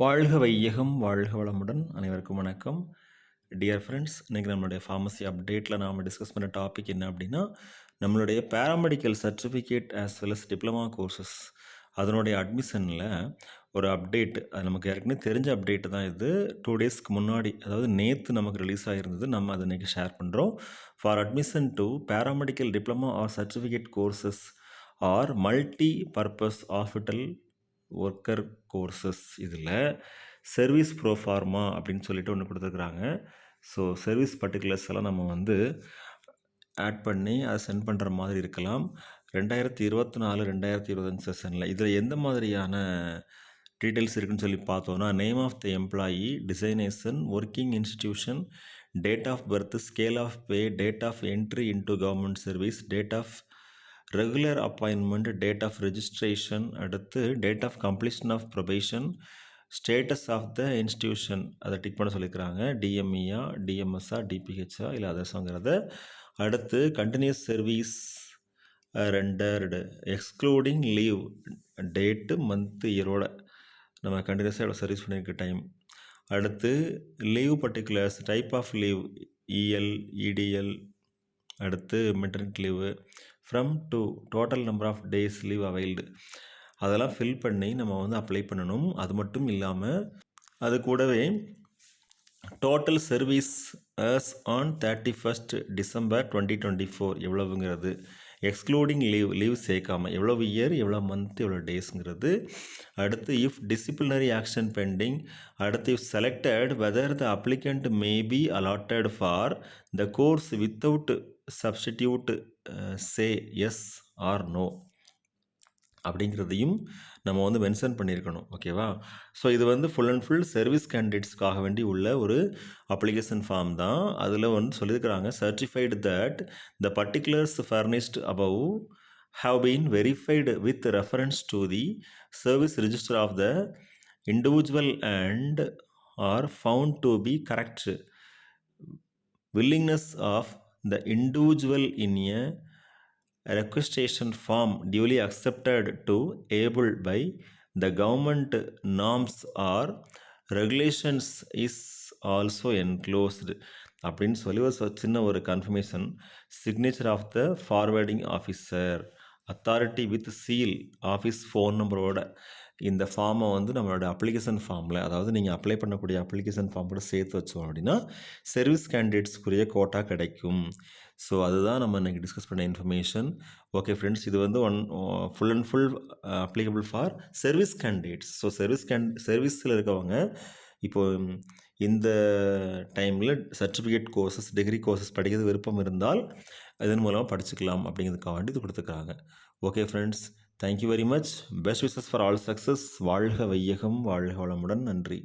வாழ்க வையகம் வாழ்க வளமுடன் அனைவருக்கும் வணக்கம். டியர் ஃப்ரெண்ட்ஸ், இன்றைக்கி நம்மளுடைய ஃபார்மசி அப்டேட்டில் நாம் டிஸ்கஸ் பண்ண டாபிக் என்ன அப்படின்னா, நம்மளுடைய paramedical certificate as well as diploma courses அதனுடைய அட்மிஷனில் ஒரு அப்டேட். அது நமக்கு ஏற்கனவே தெரிஞ்ச அப்டேட்டு தான் இது. 2 டேஸ்க்கு முன்னாடி, அதாவது நேற்று நமக்கு ரிலீஸ் ஆகிருந்தது. நம்ம அதை இன்றைக்கி ஷேர் பண்ணுறோம். For admission to paramedical diploma or certificate courses or multi purpose hospital worker courses, இதில் சர்வீஸ் ப்ரோஃபார்மா அப்படின்னு சொல்லிட்டு ஒன்று கொடுத்துருக்குறாங்க. ஸோ சர்வீஸ் பர்டிகுலர்ஸ் எல்லாம் நம்ம ஆட் பண்ணி அதை சென்ட் பண்ணுற மாதிரி இருக்கலாம். 2024-2025 செஷனில் இதில் எந்த மாதிரியான டீட்டெயில்ஸ் இருக்குன்னு சொல்லி பார்த்தோன்னா, name of the employee, designation, working institution, date of birth, scale of pay, date of entry into government service, date of regular appointment, date of registration, அடுத்து date of completion of probation, status of the institution அதை tick பண்ண சொல்லியிருக்கிறாங்க. டிஎம்இயா, டிஎம்எஸ்ஸா, டிபிஹெச்சா இல்லை அதர்ஸாங்கிறத. அடுத்து continuous service rendered excluding leave, date, month, இயரோட நம்ம கண்டினியூஸாக எவ்வளோ சர்வீஸ் பண்ணியிருக்க டைம். அடுத்து leave particulars, type of leave, EL, EDL, அடுத்து maternity leave, from to, total number of days leave availed, அதெல்லாம் ஃபில் பண்ணி நம்ம அப்ளை பண்ணணும். அது மட்டும் இல்லாமல் அது கூடவே total service as on 31st December 2024 எவ்வளவுங்கிறது, எக்ஸ்க்ளூடிங் லீவ் சேர்க்காமல் எவ்வளவு இயர், எவ்வளோ மந்த், எவ்வளோ டேஸுங்கிறது. அடுத்து இஃப் டிசிப்ளினரி ஆக்ஷன் பெண்டிங், அடுத்து if selected whether the applicant may be allotted for the course without substitute, say yes or no அப்படிங்கிறதையும் நம்ம மென்ஷன் பண்ணியிருக்கணும். ஓகேவா? ஸோ இது ஃபுல் அண்ட் ஃபுல் சர்வீஸ் கேண்டிடேட்ஸ்க்காக வேண்டி உள்ள ஒரு அப்ளிகேஷன் ஃபார்ம் தான். அதில் சொல்லியிருக்கிறாங்க, certified that the particulars furnished above have been verified with reference to the service register of the individual and are found to be correct. Willingness of the individual in a requisition form duly accepted to able by the government norms or regulations is also enclosed அப்படின்னு சொல்லி ஒரு சின்ன ஒரு confirmation. Signature of the forwarding officer, authority with seal, office phone நம்பரோட இந்த ஃபார்மை நம்மளோட application ஃபார்மில், அதாவது நீங்கள் அப்ளை பண்ணக்கூடிய அப்ளிகேஷன் ஃபார்ம் கூட சேர்த்து வச்சோம் அப்படின்னா சர்வீஸ் கேண்டிடேட்ஸ்க்குரிய கோட்டா கிடைக்கும். ஸோ அதுதான் நம்ம இன்றைக்கி டிஸ்கஸ் பண்ண இன்ஃபர்மேஷன். ஓகே ஃப்ரெண்ட்ஸ், இது full and full applicable for service candidates. So சர்வீஸில் இருக்கவங்க இப்போது இந்த டைமில் சர்டிஃபிகேட் கோர்சஸ், டிகிரி கோர்சஸ் படிக்கிறது விருப்பம் இருந்தால் இதன் மூலமாக படிச்சுக்கலாம் அப்படிங்கிறதுக்காக வேண்டி இது கொடுத்துருக்காங்க. Okay friends, thank you very much. Best wishes for all success. வாழ்க வையகம் வாழ்க வளமுடன். நன்றி.